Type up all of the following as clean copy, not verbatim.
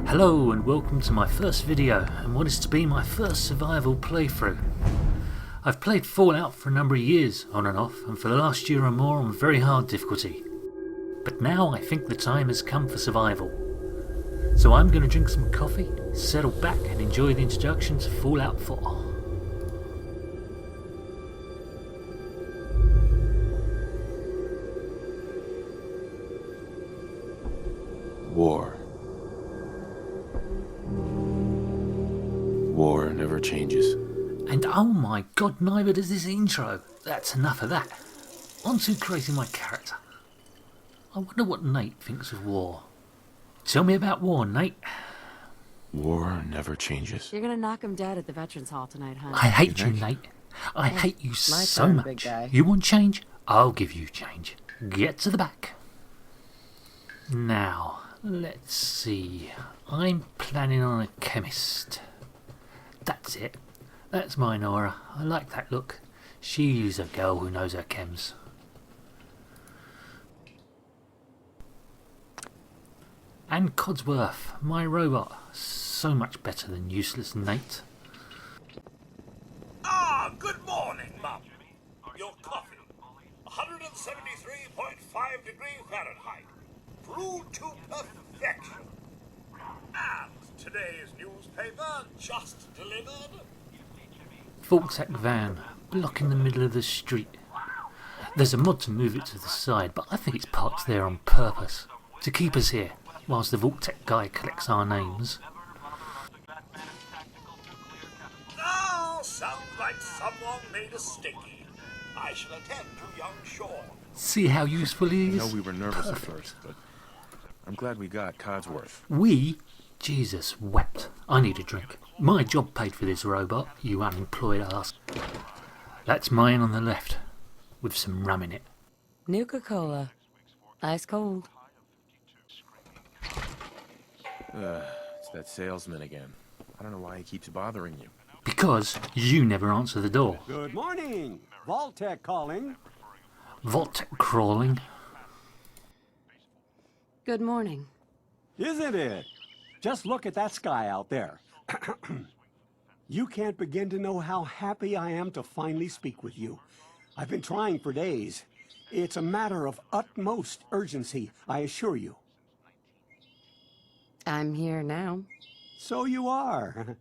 Hello and welcome to my first video and what is to be my first survival playthrough. I've played Fallout for a number of years on and off, and for the last year or more on very hard difficulty. But now I think the time has come for survival. So I'm going to drink some coffee, settle back and enjoy the introduction to Fallout 4. War. War never changes. And oh my god, neither does this intro. That's enough of that. On to creating my character. I wonder what Nate thinks of war. Tell me about war, Nate. War never changes. You're gonna knock him dead at the Veterans Hall tonight, huh? I hate you, Nate. I hate you so turn, much. big guy. You want change? I'll give you change. Get to the back. Now, let's see. I'm planning on a chemist. That's it. That's my Nora. I like that look. She's a girl who knows her chems. And Codsworth, my robot. So much better than useless Nate. Ah, good morning, Mum. Your coffee. 173.5 degrees Fahrenheit. Brewed to perfection. And today's newspaper just delivered. Vault-Tec van, blocking the middle of the street. There's a mod to move it to the side, but I think it's parked there on purpose, to keep us here, whilst the Vault-Tec guy collects our names. Oh, sounds like someone made a sticky. I shall attend to young Sean. See how useful he I know is? we were nervous at first, but I'm glad we got Codsworth. We? Jesus wept. I need a drink. My job paid for this robot, you unemployed ass. That's mine on the left, with some rum in it. Nuka-Cola. Ice cold. It's that salesman again. I don't know why he keeps bothering you. Because you never answer the door. Good morning. Vault-Tec calling. Vault crawling. Good morning. Isn't it? Just look at that sky out there. You can't begin to know how happy I am to finally speak with you. I've been trying for days. It's a matter of utmost urgency, I assure you. I'm here now. So you are.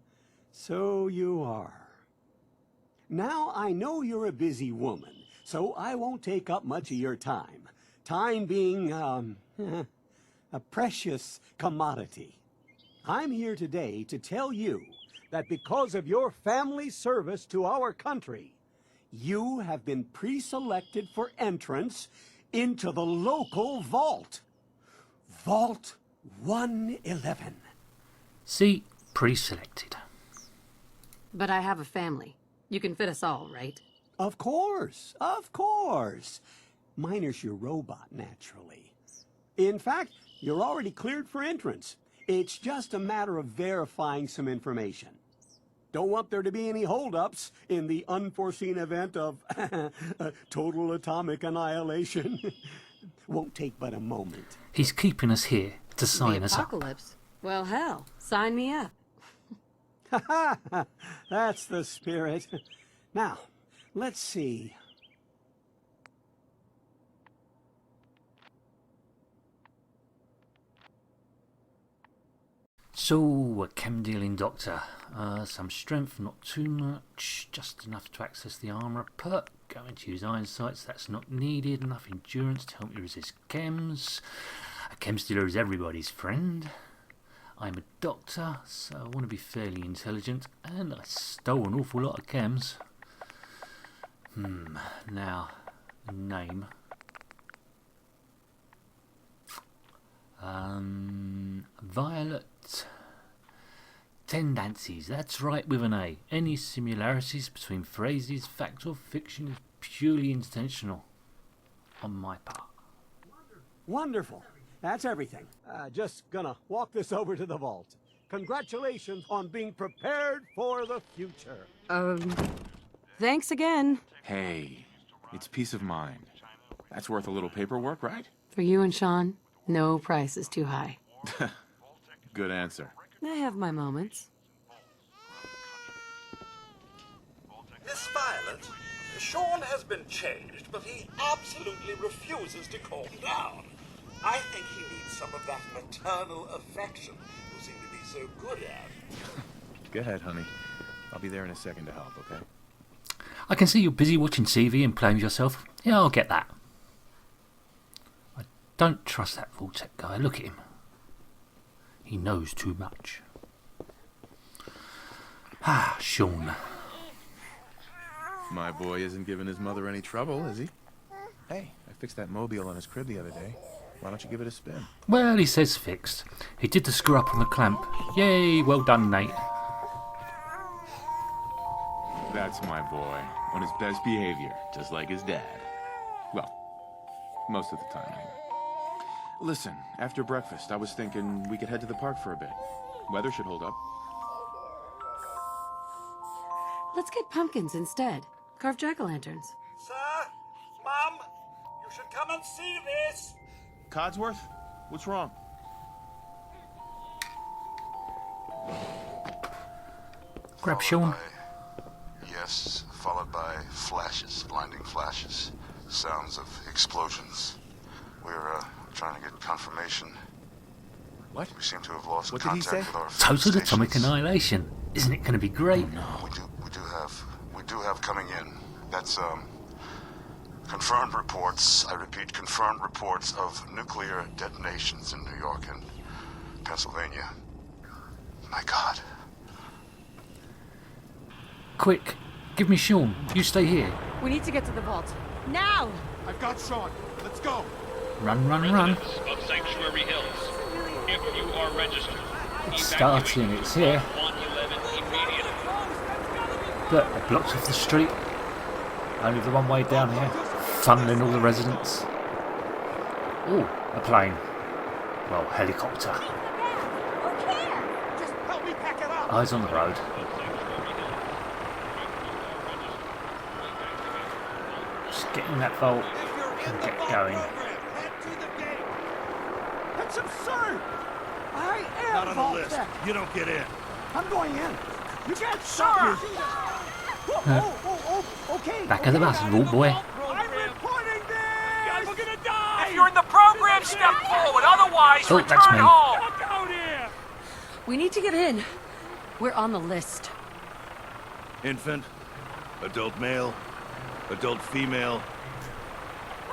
So you are. Now, I know you're a busy woman, so I won't take up much of your time. Time being, a precious commodity. I'm here today to tell you that because of your family service to our country, you have been pre-selected for entrance into the local vault. Vault 111. See, pre-selected. But I have a family. You can fit us all, right? Of course, of course. Minus your robot, naturally. In fact, you're already cleared for entrance. It's just a matter of verifying some information. Don't want there to be any holdups in the unforeseen event of total atomic annihilation. Won't take but a moment. He's keeping us here to sign the us up. apocalypse. Well, hell, sign me up. That's the spirit. Now, let's see. So, a chem-dealing doctor. Some strength, not too much. Just enough to access the armour perk. Going to use iron sights, that's not needed. Enough endurance to help me resist chems. A chem dealer is everybody's friend. I'm a doctor, so I want to be fairly intelligent. And I stole an awful lot of chems. Now, name. Violet TendAncies, that's right, with an A. Any similarities between phrases, fact or fiction is purely intentional on my part. Wonderful. That's everything. Just gonna walk this over to the vault. Congratulations on being prepared for the future. Thanks again. Hey, it's peace of mind. That's worth a little paperwork, right? For you and Sean, no price is too high. good answer. I have my moments. Miss Violet, Sean has been changed, but he absolutely refuses to calm down. I think he needs some of that maternal affection you seem to be so good at. Go ahead, honey. I'll be there in a second to help, okay? I can see you're busy watching TV and playing with yourself. Yeah, I'll get that. I don't trust that Vortec guy. Look at him. He knows too much. Ah, Sean. My boy isn't giving his mother any trouble, is he? Hey, I fixed that mobile on his crib the other day. Why don't you give it a spin? Well, he says fixed. He did the screw up on the clamp. Yay, well done, Nate. That's my boy. On his best behavior, just like his dad. Well, most of the time, anyway. Listen, after breakfast, I was thinking we could head to the park for a bit. Weather should hold up. Let's get pumpkins instead. Carve jack-o'-lanterns. Sir, Mum, you should come and see this. Codsworth? What's wrong? Grab Sean. Yes, followed by flashes, blinding flashes. Sounds of explosions. We're trying to get confirmation. What? We seem to have lost What did he contact say? with our Total field atomic stations. annihilation. Isn't it going to be great? We do have coming in. That's confirmed reports. I repeat, confirmed reports of nuclear detonations in New York and Pennsylvania. My God. Quick, give me Sean. You stay here. We need to get to the vault. Now! I've got Sean. Let's go. Run, run, run. Residents of Sanctuary Hills, if you are registered, It's starting, it's here. 111 immediately. Look, they blocked off the street. Only the one way down here. Funneling all the residents. Oh, a plane. Well, helicopter. Eyes on the road. Just get in that vault and get going. That's absurd! I am Not on the vault list. deck. You don't get in. I'm going in. You can't stop me. Okay. Back of the bus, vault boy. I'm reporting this! We're gonna die! If you're in the program, step forward. Otherwise, Oh, return that's me. home. Look out here! We need to get in. We're on the list. Infant, adult male, adult female.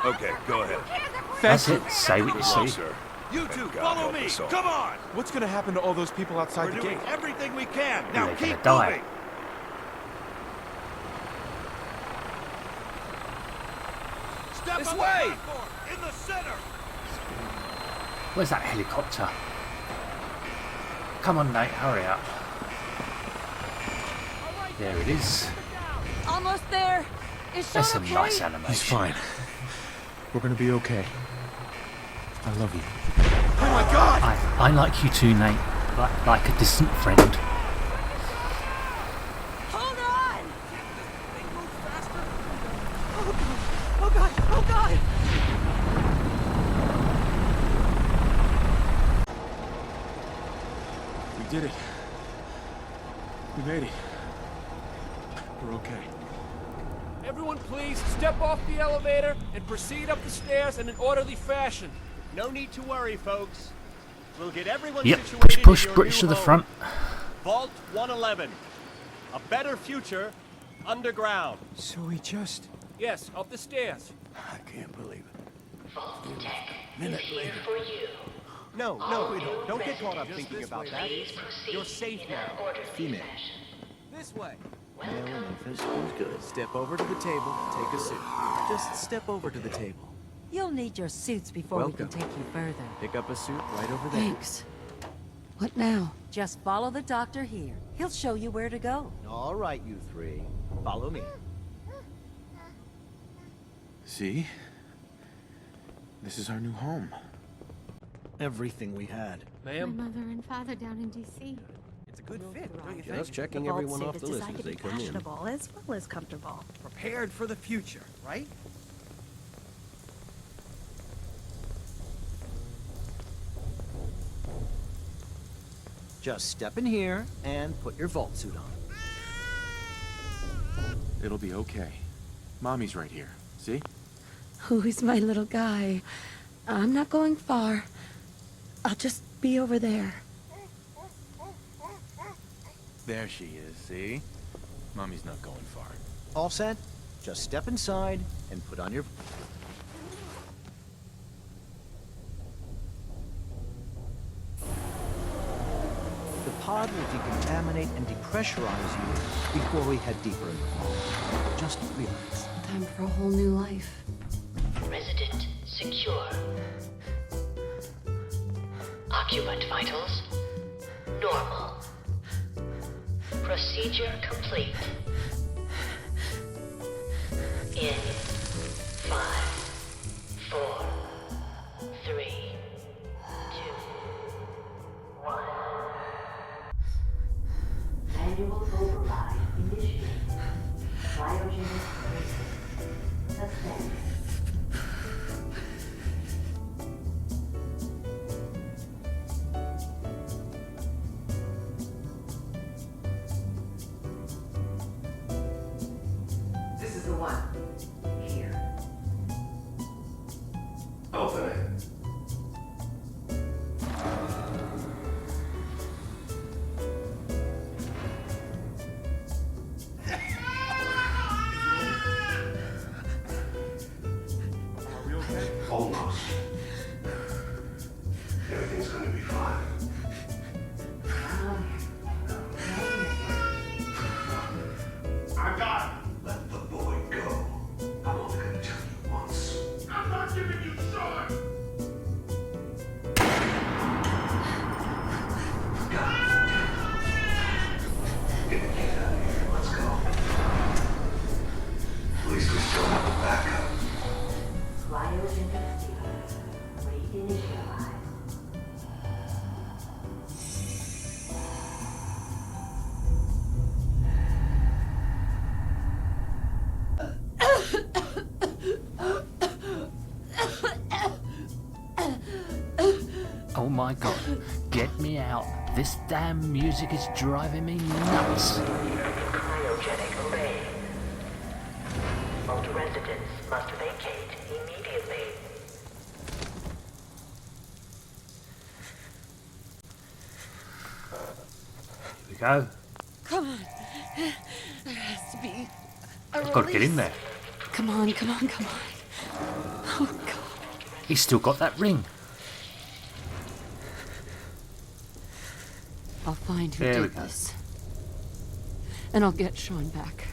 Okay, go ahead. That's it. Say what you Good luck, see. sir. You two, God follow help me! us all. Come on! What's gonna happen to all those people outside We're the doing gate? everything we can. Now They're keep gonna die. moving! Step This on way! the platform, in the center! Where's that helicopter? Come on, Nate, hurry up. There it is. Almost there. Is Sean That's some okay? nice animation. He's fine. We're gonna be okay. I love you. Oh my God! I like you too, Nate. Like a distant friend. Hold on! Oh God! Oh God! We did it. We made it. We're okay. Everyone, please step off the elevator and proceed up the stairs in an orderly fashion. No need to worry, folks. We'll get everyone Yep, situated push, in your British new to the home. front. Vault 111. A better future underground. So we just... Yes, up the stairs. I can't believe it. Minute later. No, we don't get caught up thinking about that. You're safe now. Female. This way. Step over to the table, take a suit. Just step over to the table. You'll need your suits before we can take you further. Pick up a suit right over there. Thanks. What now? Just follow the doctor here. He'll show you where to go. All right, you three. Follow me. See? This is our new home. Everything we had. Ma'am? mother and father down in D.C. It's a good fit, don't you Just think? checking everyone off the list as they come in. as well as comfortable. Prepared for the future, right? Just step in here and put your vault suit on. It'll be okay. Mommy's right here. See? Who's my little guy? I'm not going far. I'll just be over there. There she is, see? Mommy's not going far. All set? Just step inside and put on your... The pod will decontaminate and depressurize you before we head deeper in the vault. Just relax. Time for a whole new life. Resident secure. Occupant vitals normal. Procedure complete. In 5, 4, 3, 2, 1. Manual override initiated. Cryogenic process suspended. This is the one. Here. Open it. Almost. Everything's gonna be fine. I got it. Let the boy go. I'm only gonna tell you once. I'm not giving you short. Got it. Get the kid out of here. Let's go. At least we still have a backup. Cryogenic state. Reinitialize. Oh my god, get me out. This damn music is driving me nuts. Cryogenic array. Vault residents must vacate immediately. Here we go. Come on. There has to be a I've got to get in there. Come on, come on, come on. Oh, God. He's still got that ring. I'll find who There we did go. this. And I'll get Sean back.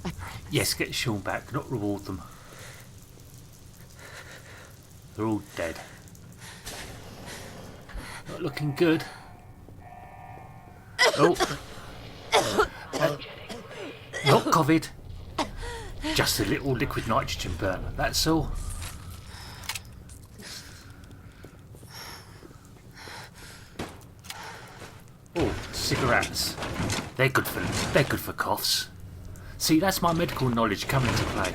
I promise. Yes, get Sean back, not reward them. They're all dead. Not looking good. Oh. Not COVID. Just a little liquid nitrogen burn, that's all. Oh, cigarettes. They're good for coughs. See, that's my medical knowledge coming into play.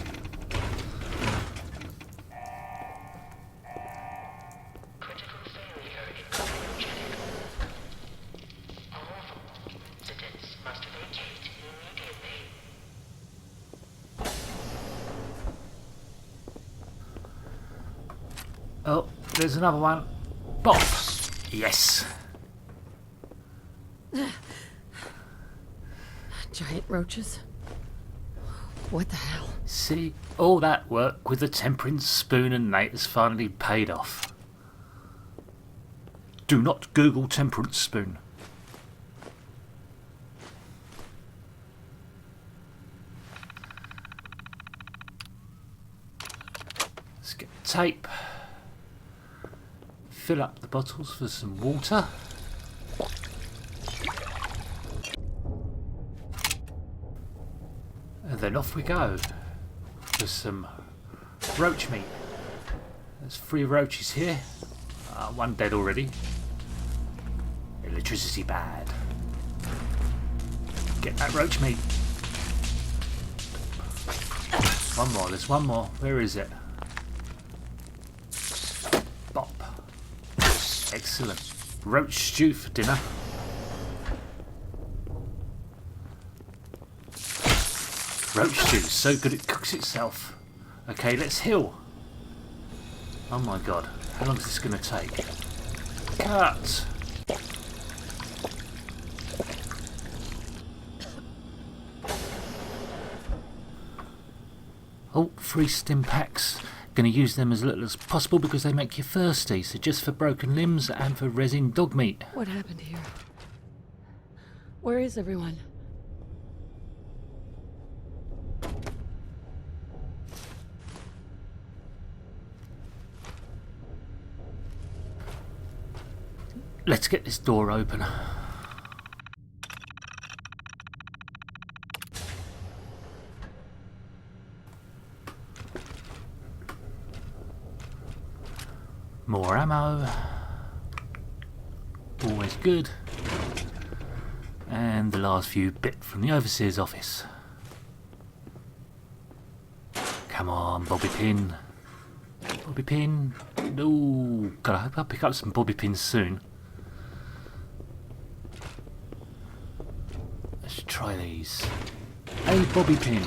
Residents must vacate immediately. Oh, there's another one. Bop! Yes. Giant roaches? What the hell? See, all that work with the temperance spoon and Nate has finally paid off. Do not Google temperance spoon. Let's get tape. Fill up the bottles for some water. And then off we go for some roach meat. There's 3 roaches here. One dead already. Electricity bad. Get that roach meat. One more, there's one more. Where is it? Bop. Excellent. roach stew for dinner. Roach stew, so good it cooks itself. Okay, let's heal. Oh my god, how long is this going to take? Cut! Oh, 3 stim packs. Going to use them as little as possible because they make you thirsty. So just for broken limbs and for resin dog meat. What happened here? Where is everyone? Let's get this door open. More ammo. Always good. And the last few bit from the overseer's office. Come on, bobby pin. Bobby pin. No. God, I hope I'll pick up some bobby pins soon. Let's try these. A bobby pin.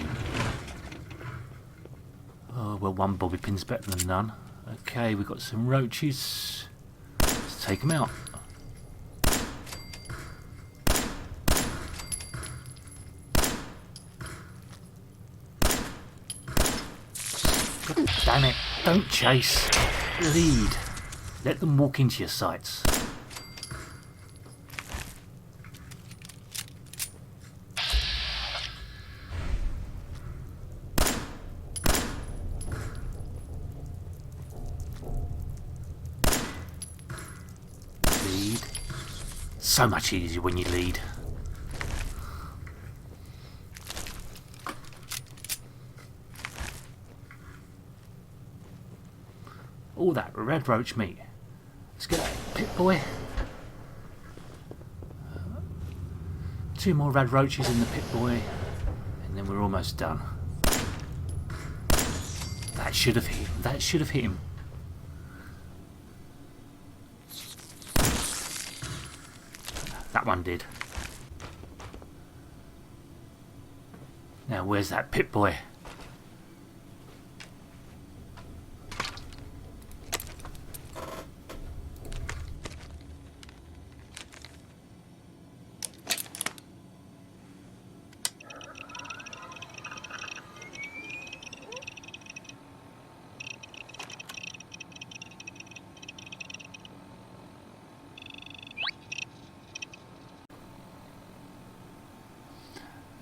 Oh, well, 1 bobby pin's better than none. Okay, we've got some roaches. Let's take them out. God damn it. Don't chase. Lead. Let them walk into your sights. Lead. So much easier when you lead. All that red roach meat. Let's get that pit boy. 2 more red roaches in the pit boy, and then we're almost done. That should have hit him. That should have hit him. That one did. Now where's that pit boy?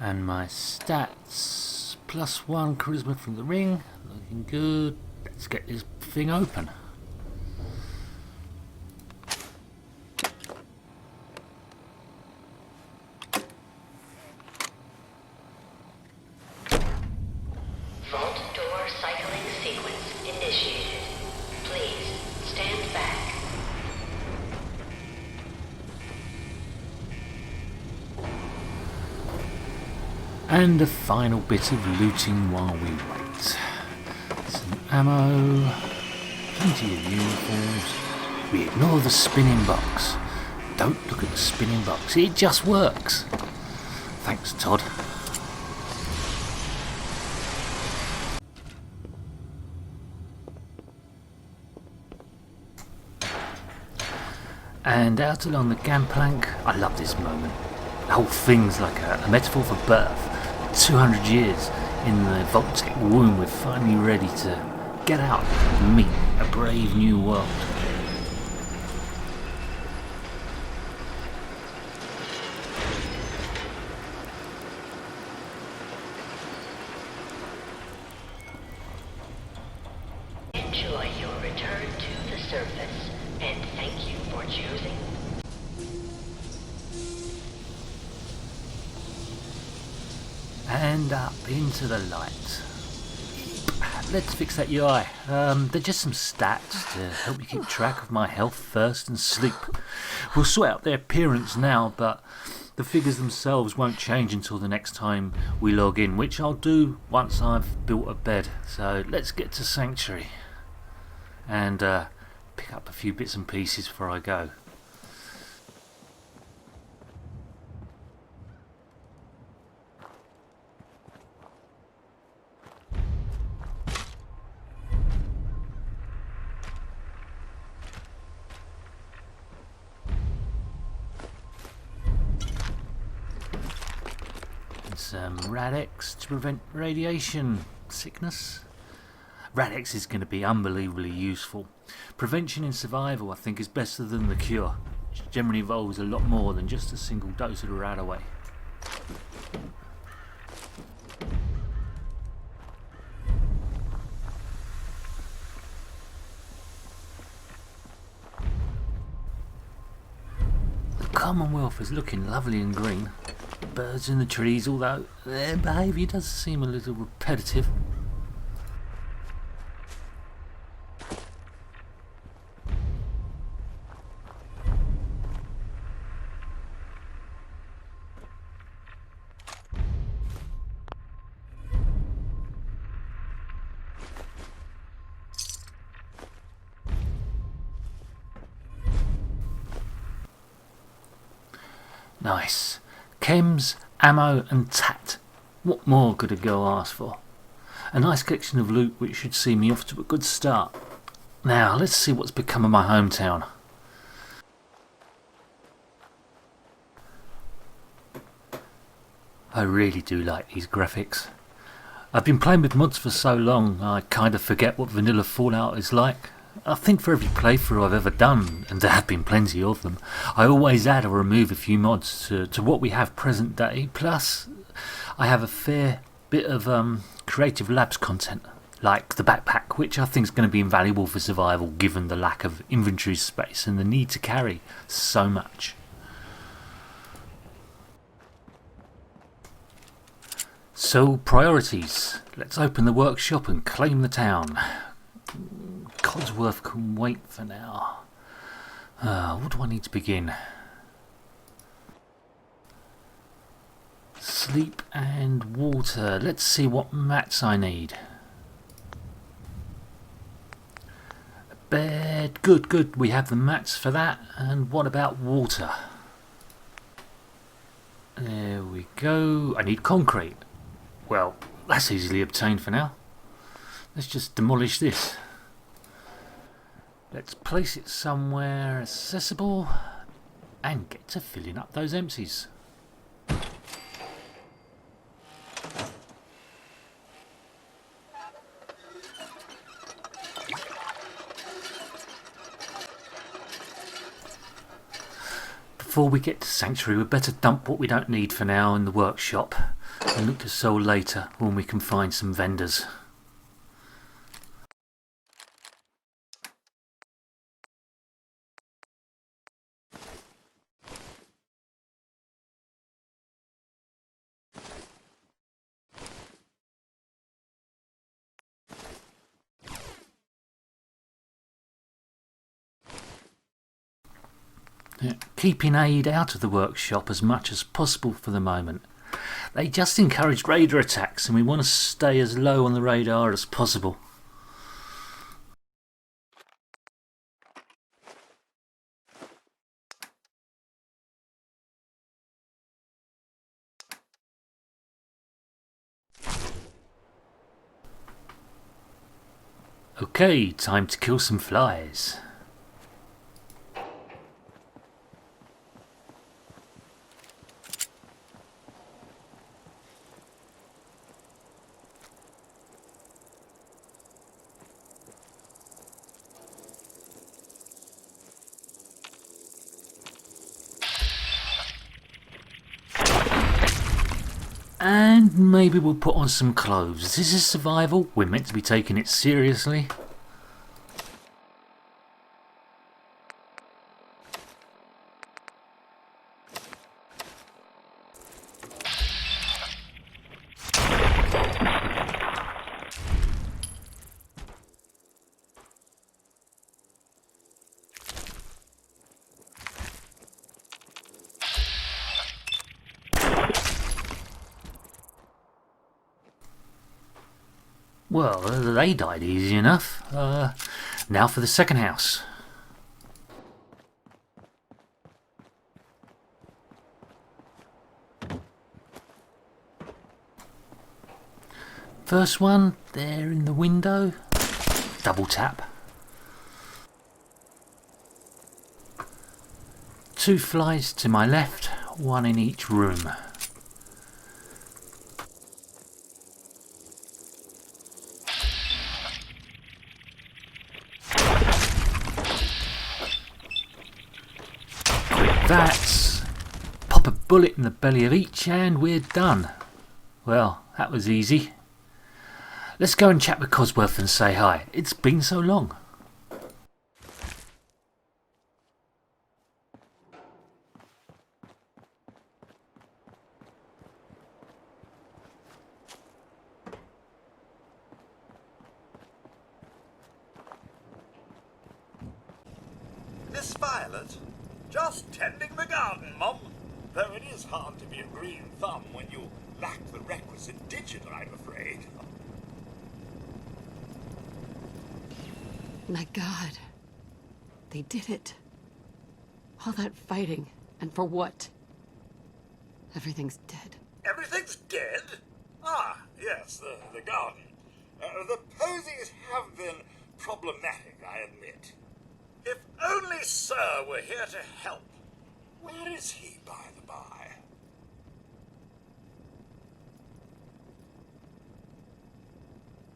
And my stats, +1 charisma from the ring, looking good. Let's get this thing open. Vault door cycling sequence initiated. Please stand back. And a final bit of looting while we wait. Some ammo, plenty of uniforms. We ignore the spinning box. Don't look at the spinning box, it just works. Thanks, Todd. And out along the gangplank, I love this moment. The whole thing's like a metaphor for birth. 200 years in the Voltec womb, we're finally ready to get out and meet a brave new world. Enjoy your return to the surface, and thank you for choosing. And up into the light. Let's fix that UI. They're just some stats to help me keep track of my health, thirst and sleep. We'll sort out their appearance now, but the figures themselves won't change until the next time we log in, which I'll do once I've built a bed. So let's get to Sanctuary and pick up a few bits and pieces before I go. some Rad-X to prevent radiation sickness. Rad-X is going to be unbelievably useful. Prevention in survival, I think, is better than the cure, which generally involves a lot more than just a single dose of the Radaway. The Commonwealth is looking lovely and green. Birds in the trees, although their behaviour does seem a little repetitive. Nice. Chems, ammo and tat. What more could a girl ask for? A nice collection of loot which should see me off to a good start. Now, let's see what's become of my hometown. I really do like these graphics. I've been playing with mods for so long, I kind of forget what vanilla Fallout is like. I think for every playthrough I've ever done, and there have been plenty of them, I always add or remove a few mods to what we have present day. Plus, I have a fair bit of Creative Labs content, like the backpack, which I think is going to be invaluable for survival given the lack of inventory space and the need to carry so much. So, priorities. Let's open the workshop and claim the town. Codsworth can wait for now. What do I need to begin? Sleep and water. Let's see what mats I need. Bed. Good, good. We have the mats for that. And what about water? There we go. I need concrete. Well, that's easily obtained for now. Let's just demolish this. Let's place it somewhere accessible and get to filling up those empties. Before we get to Sanctuary, we'd better dump what we don't need for now in the workshop and look to sell later when we can find some vendors. Keeping aid out of the workshop as much as possible for the moment. They just encouraged raider attacks and we want to stay as low on the radar as possible. Okay, time to kill some flies. And maybe we'll put on some clothes. This is survival. We're meant to be taking it seriously. Well, they died easy enough. Now for the second house. First one, there in the window. Double tap. 2 flies to my left, 1 in each room. that, pop a bullet in the belly of each and we're done. Well, that was easy. Let's go and chat with Cosworth and say hi. It's been so long. Miss Violet, just tending the garden, Mum. Though it is hard to be a green thumb when you lack the requisite digit, I'm afraid. My God. They did it. All that fighting, and for what? Everything's dead. Everything's dead? Ah, yes, the garden. The posies have been problematic, I admit. If only Sir were here to help. Where is he, by the by?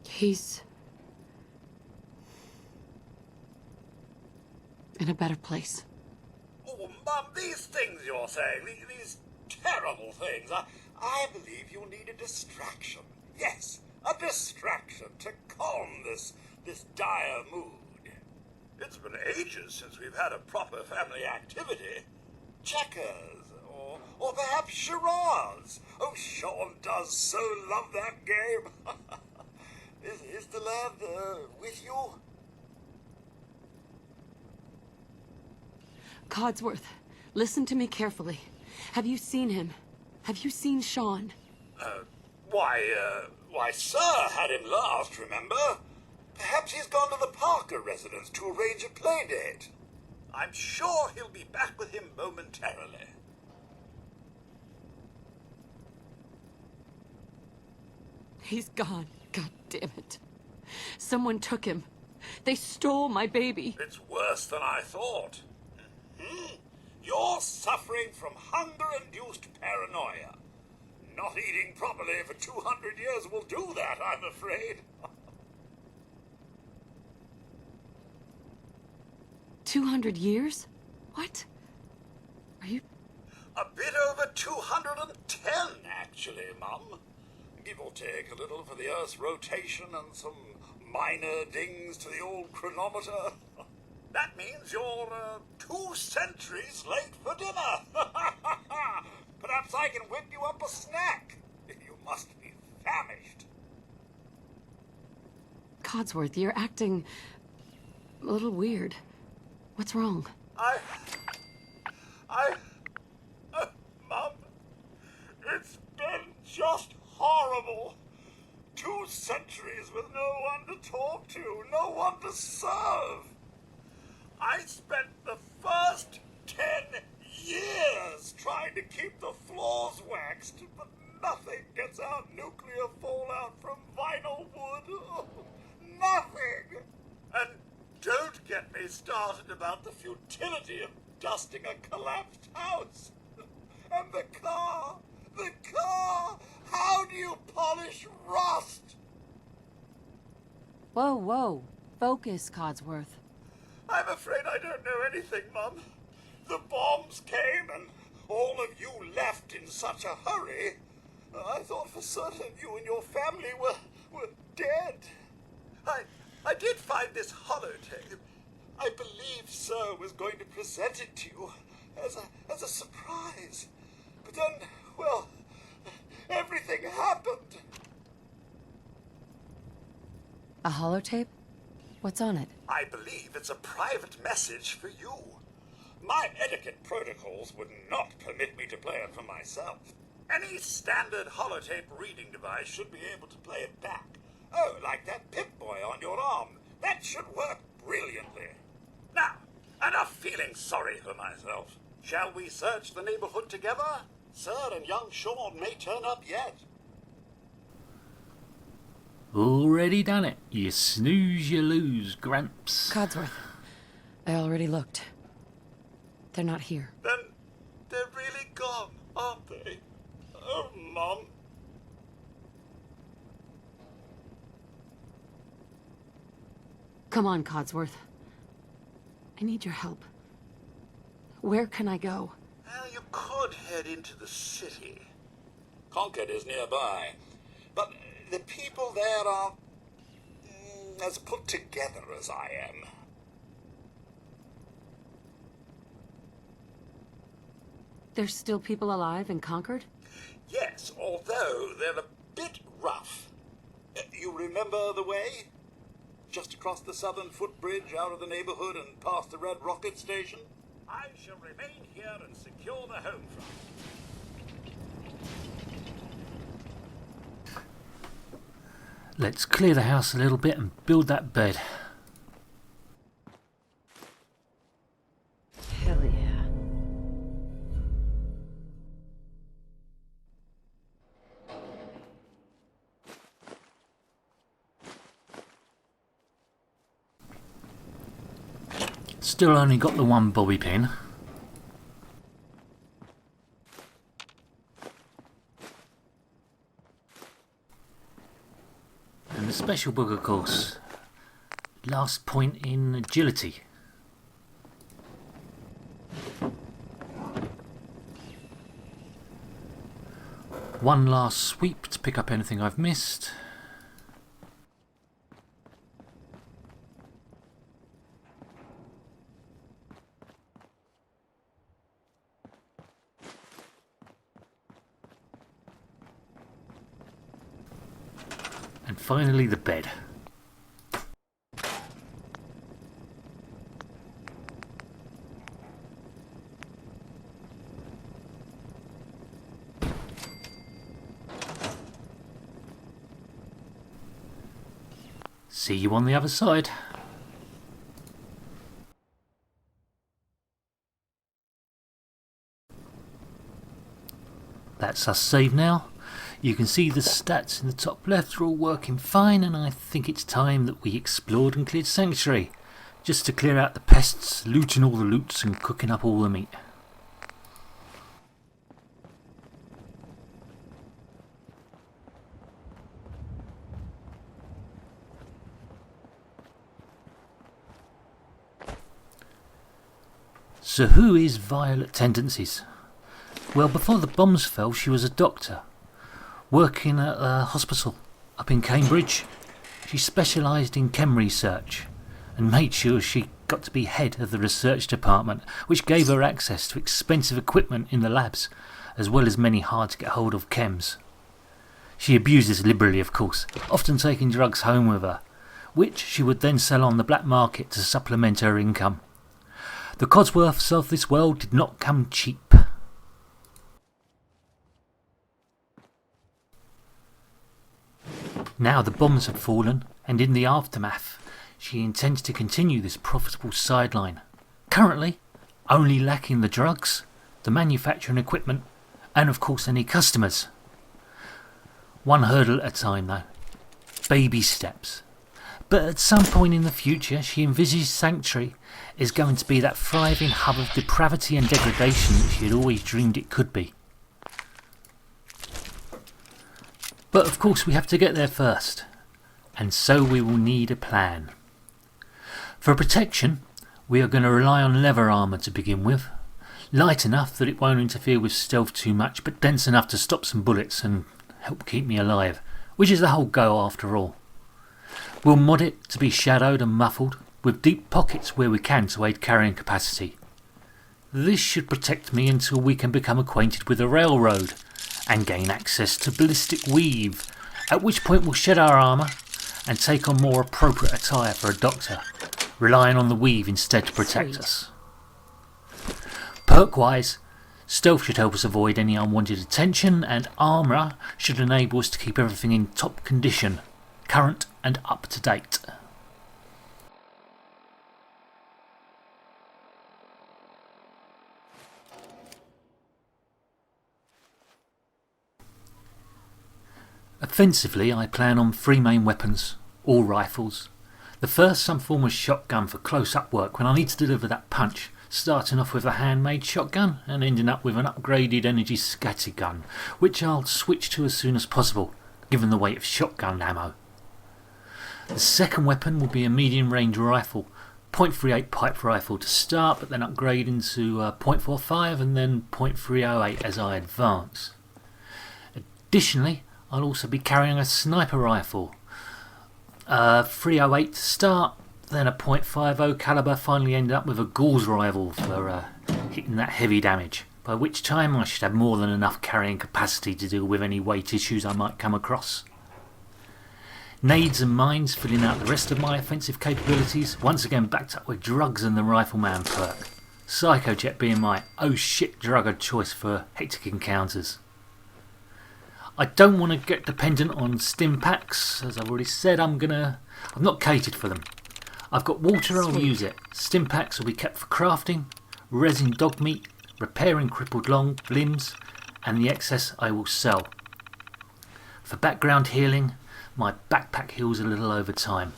He's in a better place. Oh, Mum, these things you're saying, these terrible things, I believe you need a distraction. Yes, a distraction to calm this dire mood. It's been ages since we've had a proper family activity. Checkers, or perhaps charades. Oh, Sean does so love that game. Is the lad with you? Codsworth, listen to me carefully. Have you seen him? Have you seen Sean? Why, Sir had him last, remember? Perhaps he's gone to the Parker residence to arrange a play date. I'm sure he'll be back with him momentarily. He's gone. God damn it. Someone took him. They stole my baby. It's worse than I thought. You're suffering from hunger-induced paranoia. Not eating properly for 200 years will do that, I'm afraid. 200 years? What? Are you... A bit over 210, actually, Mum. Give or take a little for the Earth's rotation and some minor dings to the old chronometer. That means you're 2 centuries late for dinner. Perhaps I can whip you up a snack. You must be famished. Codsworth, you're acting a little weird. What's wrong? Mum, it's been just horrible. 2 centuries with no one to talk to, no one to serve. I spent the first 10 years trying to keep the floors waxed, but nothing gets out nuclear fallout from vinyl wood. Nothing. And don't get me started about the futility of dusting a collapsed house. And the car. How do you polish rust? Whoa, whoa. Focus, Codsworth. I'm afraid I don't know anything, Mum. The bombs came and all of you left in such a hurry. I thought for certain you and your family were dead. I did find this holotape. I believe Sir was going to present it to you as a surprise. But then, well, everything happened. A holotape? What's on it? I believe it's a private message for you. My etiquette protocols would not permit me to play it for myself. Any standard holotape reading device should be able to play it back. Oh, like that Pip-Boy on your arm. That should work brilliantly. Now, enough feeling sorry for myself. Shall we search the neighborhood together? Sir and young Sean may turn up yet. Already done it. You snooze, you lose, Gramps. Codsworth, I already looked. They're not here. Then they're really gone, aren't they? Oh, Mum. Come on, Codsworth. I need your help. Where can I go? Well, you could head into the city. Concord is nearby. But the people there are as put together as I am. There's still people alive in Concord? Yes, although they're a bit rough. You remember the way? Just across the southern footbridge, out of the neighborhood and past the Red Rocket Station? I shall remain here and secure the home front. Let's clear the house a little bit and build that bed. Hell yeah. Still only got the one bobby pin. And the special book, of course. Last point in agility. One last sweep to pick up anything I've missed. And finally the bed. See you on the other side. That's us saved now. You can see the stats in the top left are all working fine, and I think it's time that we explored and cleared Sanctuary, just to clear out the pests, looting all the loots and cooking up all the meat. So who is Violet TendAncies? Well, before the bombs fell, she was a doctor, working at a hospital up in Cambridge. She specialised in chem research and made sure she got to be head of the research department, which gave her access to expensive equipment in the labs, as well as many hard to get hold of chems. She abused this liberally, of course, often taking drugs home with her, which she would then sell on the black market to supplement her income. The Codsworths of this world did not come cheap. Now the bombs have fallen, and in the aftermath, she intends to continue this profitable sideline. Currently, only lacking the drugs, the manufacturing equipment, and of course any customers. One hurdle at a time though. Baby steps. But at some point in the future, she envisages Sanctuary is going to be that thriving hub of depravity and degradation that she had always dreamed it could be. But of course we have to get there first, and so we will need a plan. For protection, we are going to rely on leather armour to begin with. Light enough that it won't interfere with stealth too much, but dense enough to stop some bullets and help keep me alive, which is the whole goal after all. We'll mod it to be shadowed and muffled, with deep pockets where we can to aid carrying capacity. This should protect me until we can become acquainted with the railroad and gain access to ballistic weave, at which point we'll shed our armour and take on more appropriate attire for a doctor, relying on the weave instead to protect us. Perk-wise, stealth should help us avoid any unwanted attention, and armour should enable us to keep everything in top condition, current and up to date. Offensively, I plan on 3 main weapons, all rifles. The first, some form of shotgun for close-up work when I need to deliver that punch, starting off with a handmade shotgun and ending up with an upgraded energy scattergun, which I'll switch to as soon as possible, given the weight of shotgun ammo. The second weapon will be a medium-range rifle, .38 pipe rifle to start, but then upgrade into .45 and then .308 as I advance. Additionally, I'll also be carrying a sniper rifle. 308 to start, then a .50 caliber, finally end up with a Gauss rifle for hitting that heavy damage, by which time I should have more than enough carrying capacity to deal with any weight issues I might come across. Nades and mines filling out the rest of my offensive capabilities, once again backed up with drugs and the rifleman perk. Psychojet being my oh shit drug of choice for hectic encounters. I don't want to get dependent on stim packs, as I've already said. I've not catered for them. I've got water, I'll use it. Stim packs will be kept for crafting, resin dog meat, repairing crippled limbs, and the excess I will sell. For background healing, my backpack heals a little over time.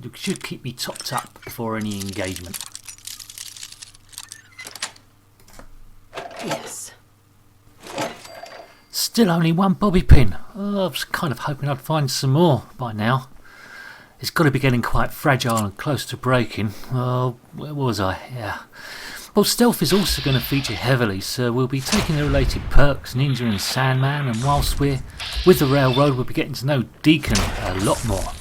It should keep me topped up before any engagement. Yes. Still only one bobby pin. Oh, I was kind of hoping I'd find some more by now. It's got to be getting quite fragile and close to breaking. Oh, where was I? Yeah. Well, stealth is also going to feature heavily, so we'll be taking the related perks, Ninja and Sandman, and whilst we're with the railroad, we'll be getting to know Deacon a lot more.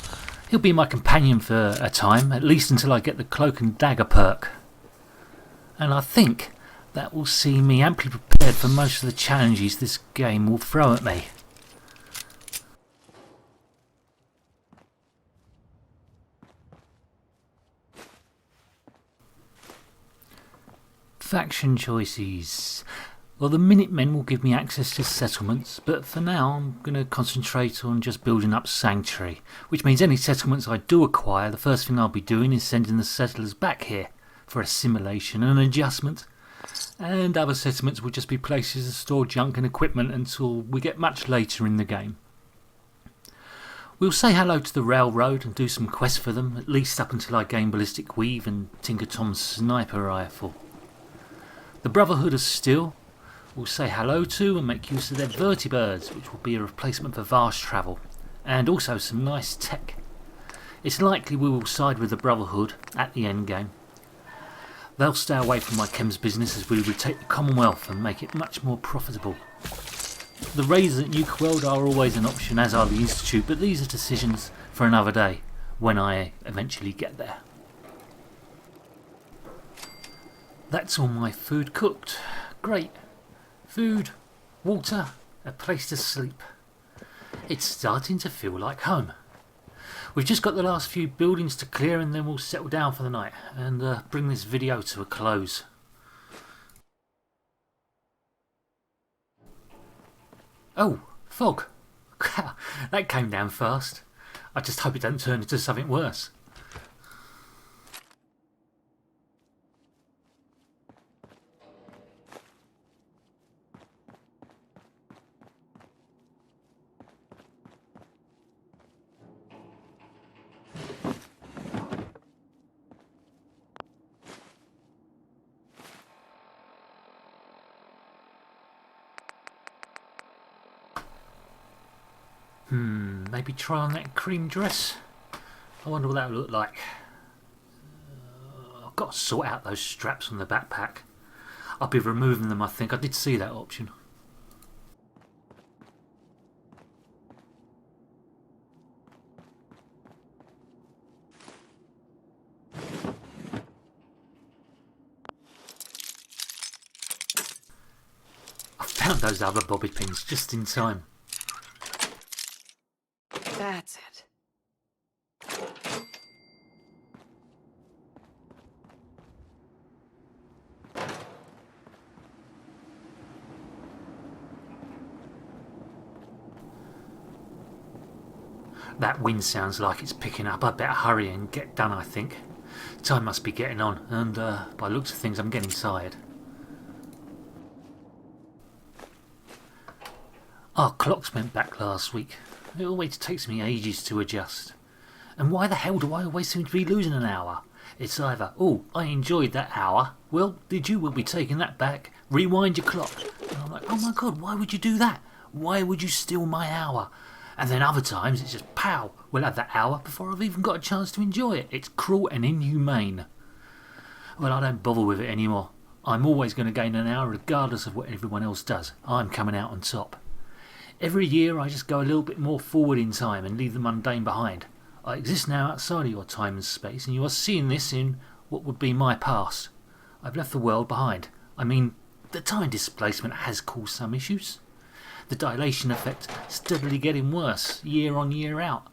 He'll be my companion for a time, at least until I get the Cloak and Dagger perk. And I think that will see me amply prepared for most of the challenges this game will throw at me. Faction choices. Well, the Minutemen will give me access to settlements, but for now I'm going to concentrate on just building up Sanctuary, which means any settlements I do acquire, the first thing I'll be doing is sending the settlers back here for assimilation and adjustment, and other settlements will just be places to store junk and equipment until we get much later in the game. We'll say hello to the railroad and do some quests for them, at least up until I gain Ballistic Weave and Tinker Tom's sniper rifle. The Brotherhood of Steel we'll say hello to and make use of their vertibirds, which will be a replacement for vast travel, and also some nice tech. It's likely we will side with the Brotherhood at the end game. They'll stay away from my chems business as we retake the Commonwealth and make it much more profitable. The raids at Nuke World are always an option, as are the Institute, but these are decisions for another day when I eventually get there. That's all my food cooked. Great. Food, water, a place to sleep. It's starting to feel like home. We've just got the last few buildings to clear and then we'll settle down for the night and bring this video to a close. Oh, fog. That came down fast. I just hope it doesn't turn into something worse. Maybe try on that cream dress. I wonder what that would look like. I've got to sort out those straps on the backpack. I'll be removing them, I think. I did see that option. I found those other bobby pins just in time. That's it. That wind sounds like it's picking up. I'd better hurry and get done, I think. Time must be getting on, and by looks of things I'm getting tired. Our clocks went back last week. It always takes me ages to adjust. And why the hell do I always seem to be losing an hour? It's either, oh, I enjoyed that hour. Well, did you? We'll be taking that back. Rewind your clock. And I'm like, oh my god, why would you do that? Why would you steal my hour? And then other times it's just, pow, we'll have that hour before I've even got a chance to enjoy it. It's cruel and inhumane. Well, I don't bother with it anymore. I'm always going to gain an hour regardless of what everyone else does. I'm coming out on top. Every year I just go a little bit more forward in time and leave the mundane behind. I exist now outside of your time and space, and you are seeing this in what would be my past. I've left the world behind. I mean, the time displacement has caused some issues. The dilation effect steadily getting worse, year on year out.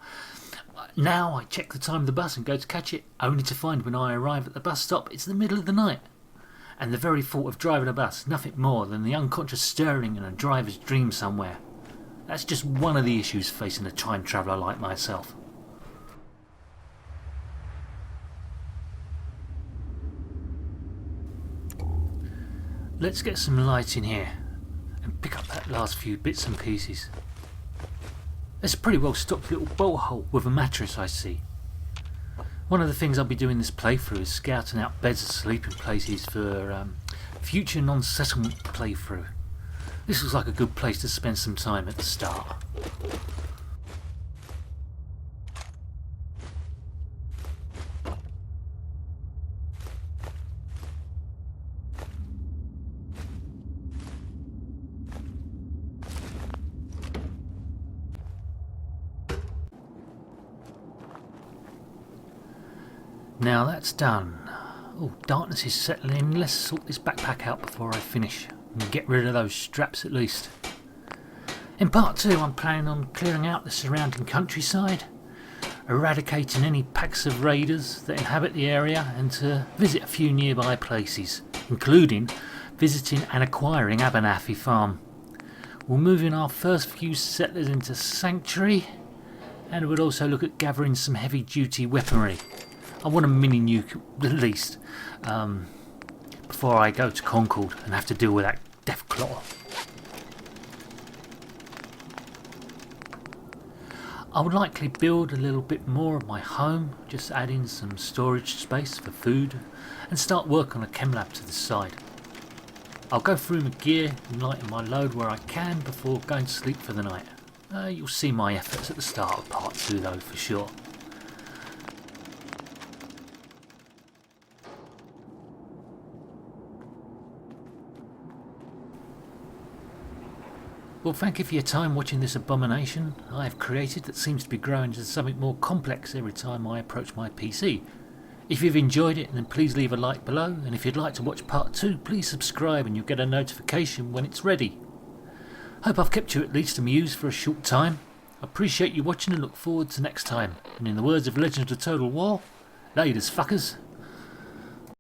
Now I check the time of the bus and go to catch it, only to find when I arrive at the bus stop it's the middle of the night. And the very thought of driving a bus, nothing more than the unconscious stirring in a driver's dream somewhere. That's just one of the issues facing a time traveller like myself. Let's get some light in here and pick up that last few bits and pieces. There's a pretty well stocked little bolt hole with a mattress, I see. One of the things I'll be doing this playthrough is scouting out beds and sleeping places for future non-settlement playthrough. This looks like a good place to spend some time at the start. Now that's done. Oh, darkness is settling in. Let's sort this backpack out before I finish and get rid of those straps at least. In part 2 I'm planning on clearing out the surrounding countryside, eradicating any packs of raiders that inhabit the area, and to visit a few nearby places, including visiting and acquiring Abernathy Farm. We'll move in our first few settlers into Sanctuary, and we'll also look at gathering some heavy duty weaponry. I want a mini nuke at least, before I go to Concord and have to deal with that Deathclaw. I would likely build a little bit more of my home, just add in some storage space for food and start work on a chem lab to the side. I'll go through my gear and lighten my load where I can before going to sleep for the night. You'll see my efforts at the start of part 2 though, for sure. Well, thank you for your time watching this abomination I have created that seems to be growing into something more complex every time I approach my PC. If you've enjoyed it, then please leave a like below, and if you'd like to watch part 2, please subscribe and you'll get a notification when it's ready. Hope I've kept you at least amused for a short time. I appreciate you watching and look forward to next time. And in the words of Legend of Total War, laters fuckers.